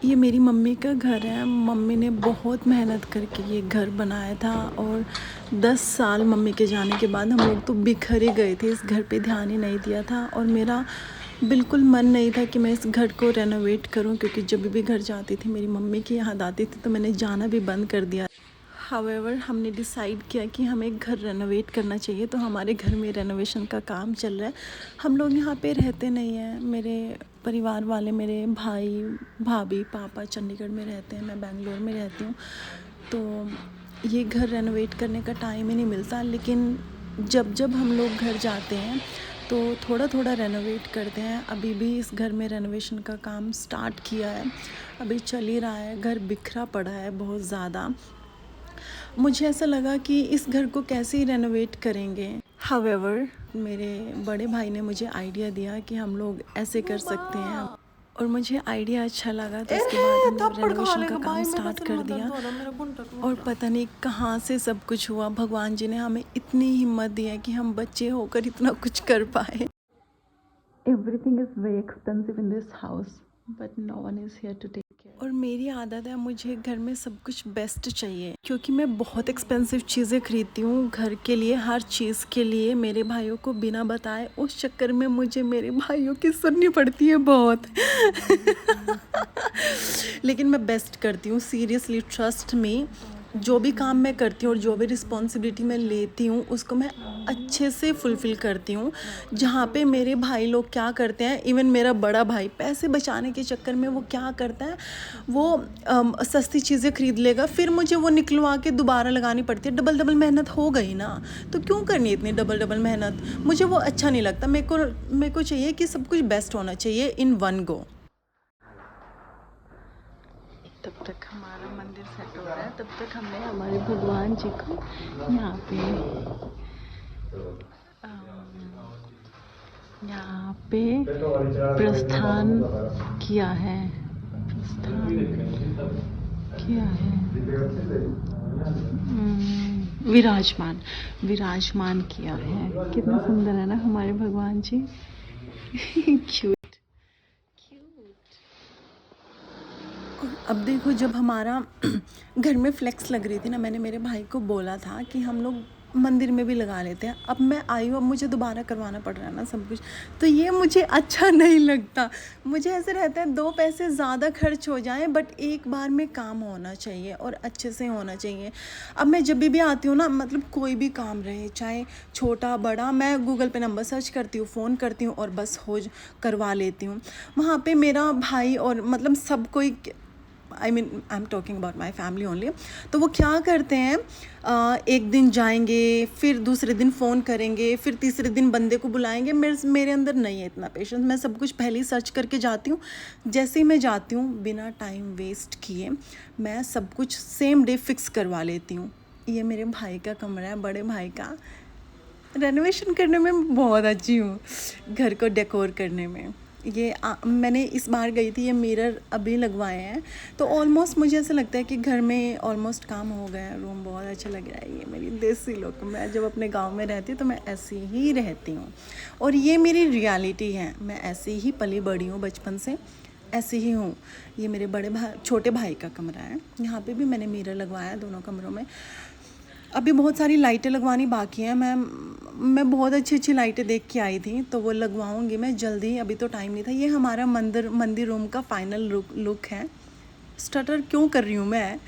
ये मेरी मम्मी का घर है। मम्मी ने बहुत मेहनत करके ये घर बनाया था और 10 साल मम्मी के जाने के बाद हम लोग तो बिखर ही गए थे, इस घर पे ध्यान ही नहीं दिया था। और मेरा बिल्कुल मन नहीं था कि मैं इस घर को रेनोवेट करूं, क्योंकि जब भी घर जाती थी मेरी मम्मी की याद आती थी तो मैंने जाना भी बंद कर दिया। हावेवर हमने डिसाइड किया कि हमें एक घर रेनोवेट करना चाहिए, तो हमारे घर में रेनोवेशन का काम चल रहा है। हम लोग यहाँ पे रहते नहीं हैं, मेरे परिवार वाले, मेरे भाई भाभी पापा चंडीगढ़ में रहते हैं, मैं बेंगलोर में रहती हूँ। तो ये घर रेनोवेट करने का टाइम ही नहीं मिलता, लेकिन जब जब हम लोग घर जाते हैं तो थोड़ा थोड़ा रेनोवेट करते हैं। अभी भी इस घर में रेनोवेशन का काम स्टार्ट किया है, अभी चल ही रहा है। घर बिखरा पड़ा है बहुत ज़्यादा। मुझे ऐसा लगा कि इस घर को कैसे ही रेनोवेट करेंगे। हावेवर मेरे बड़े भाई ने मुझे आइडिया दिया कि हम लोग ऐसे कर सकते हैं, और मुझे आइडिया अच्छा लगा। तो उसके बाद हमने रेनोवेशन का काम स्टार्ट कर दिया। और पता नहीं कहाँ से सब कुछ हुआ, भगवान जी ने हमें इतनी हिम्मत दी है कि हम बच्चे होकर इतना कुछ कर पाए। Everything is very expensive in this house, but no one is here to take care. और मेरी आदत है, मुझे घर में सब कुछ बेस्ट चाहिए, क्योंकि मैं बहुत एक्सपेंसिव चीज़ें खरीदती हूँ घर के लिए, हर चीज़ के लिए मेरे भाइयों को बिना बताए। उस चक्कर में मुझे मेरे भाइयों की सुननी पड़ती है बहुत। लेकिन मैं बेस्ट करती हूँ, सीरियसली ट्रस्ट मी। जो भी काम मैं करती हूँ और जो भी रिस्पॉन्सिबिलिटी मैं लेती हूँ उसको मैं अच्छे से फुलफ़िल करती हूँ। जहाँ पे मेरे भाई लोग क्या करते हैं, इवन मेरा बड़ा भाई पैसे बचाने के चक्कर में वो क्या करता है, वो सस्ती चीज़ें खरीद लेगा, फिर मुझे वो निकलवा के दोबारा लगानी पड़ती है। डबल डबल मेहनत हो गई ना, तो क्यों करनी इतनी डबल डबल मेहनत, मुझे वो अच्छा नहीं लगता। मेरे को चाहिए कि सब कुछ बेस्ट होना चाहिए इन वन गो। तब तक हमारा मंदिर सेट हो रहा है, तब तक हमने हमारे भगवान जी को यहाँ पे प्रस्थान किया है, विराजमान विराजमान किया है। कितना सुंदर है ना हमारे भगवान जी। क्यूट। और अब देखो, जब हमारा घर में फ्लेक्स लग रही थी ना, मैंने मेरे भाई को बोला था कि हम लोग मंदिर में भी लगा लेते हैं। अब मैं आई हूँ, अब मुझे दोबारा करवाना पड़ रहा है ना सब कुछ, तो ये मुझे अच्छा नहीं लगता। मुझे ऐसे रहता है 2 पैसे ज़्यादा खर्च हो जाएं, बट एक बार में काम होना चाहिए और अच्छे से होना चाहिए। अब मैं जब भी आती हूँ ना, मतलब कोई भी काम रहे, चाहे छोटा बड़ा, मैं गूगल पे नंबर सर्च करती हूँ, फ़ोन करती हूँ और बस करवा लेती हूँ। वहाँ पे मेरा भाई और मतलब सब कोई, I am talking about my family only, तो वो क्या करते हैं, एक दिन जाएंगे, फिर दूसरे दिन फ़ोन करेंगे, फिर तीसरे दिन बंदे को बुलाएंगे। मेरे अंदर नहीं है इतना पेशेंस। मैं सब कुछ पहले ही सर्च करके जाती हूँ। जैसे ही मैं जाती हूँ, बिना टाइम वेस्ट किए मैं सब कुछ सेम डे फिक्स करवा लेती हूँ। ये मेरे भाई का कमरा है, बड़े भाई का। रेनोवेशन करने में बहुत अच्छी हूँ, घर को डेकोर करने में। मैंने इस बार गई थी, ये मिरर अभी लगवाए हैं, तो ऑलमोस्ट मुझे ऐसा लगता है कि घर में ऑलमोस्ट काम हो गया है। रूम बहुत अच्छा लग रहा है। ये मेरी देसी लुक, मैं जब अपने गांव में रहती हूँ तो मैं ऐसी ही रहती हूँ, और ये मेरी रियलिटी है। मैं ऐसी ही पली बड़ी हूँ, बचपन से ऐसी ही हूँ। ये मेरे छोटे भाई का कमरा है, यहाँ पे भी मैंने मिरर लगवाया है दोनों कमरों में। अभी बहुत सारी लाइटें लगवानी बाकी हैं। मैं बहुत अच्छी अच्छी लाइटें देख के आई थी, तो वो लगवाऊंगी मैं जल्दी। अभी तो टाइम नहीं था। ये हमारा मंदिर रूम का फाइनल लुक है। स्टटर क्यों कर रही हूँ मैं?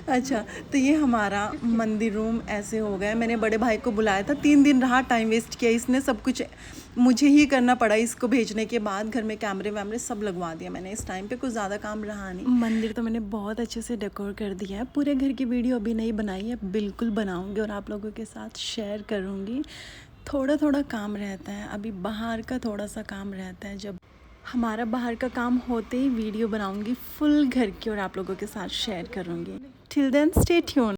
अच्छा, तो ये हमारा मंदिर रूम ऐसे हो गया। मैंने बड़े भाई को बुलाया था, 3 दिन रहा, टाइम वेस्ट किया इसने, सब कुछ मुझे ही करना पड़ा। इसको भेजने के बाद घर में कैमरे वैमरे सब लगवा दिया मैंने। इस टाइम पे कुछ ज़्यादा काम रहा नहीं। मंदिर तो मैंने बहुत अच्छे से डेकोर कर दिया है। पूरे घर की वीडियो अभी नहीं बनाई है, बिल्कुल बनाऊँगी और आप लोगों के साथ शेयर करूँगी। थोड़ा थोड़ा काम रहता है, अभी बाहर का थोड़ा सा काम रहता है। जब हमारा बाहर का काम होते ही वीडियो बनाऊंगी फुल घर की और आप लोगों के साथ शेयर करूंगी। Till then stay tuned.